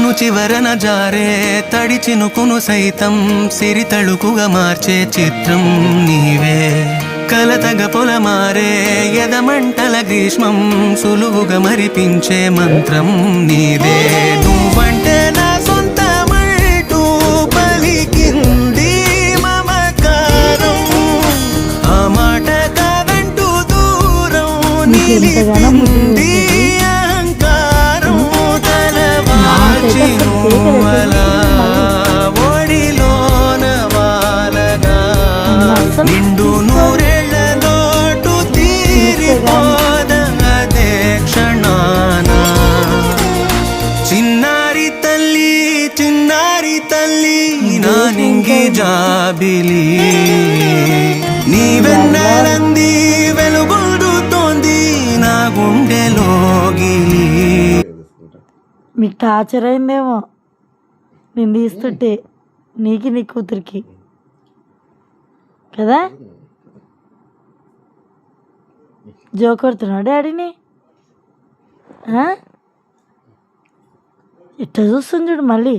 తను చివరన జారే తడి చినుకును సైతం సిరి తళుకుగా మార్చే చిత్రం నీవే. కలతగ పొలమారే ఎదమంటల గ్రీష్మం సులువుగా మరిపించే మంత్రం నీదే. నువ్వంటే నా సొంతమంటూ పలికింది మమకారం, ఆ మాట కాదంటూ దూరం నిలిపింది అహంకారం. తలవాచిను అలా ఒడిలోన వాలగా నిండు నూరేళ్ల లోటు తీరిపోదదే క్షణాన. చిన్నారి తల్లి నా నింగి జాబిలి, నీ వెన్నెలంది వెలుగొందుతోంది నా గుండెలోగిలి. మీకు టార్చర్ అయిందేమో నేను తీస్తుంటే, నీకు నీ కూతురికి కదా. జోక్ కొడుతున్నావు డాడీని, ఇట్లా చూస్తుంది చూడు మళ్ళీ.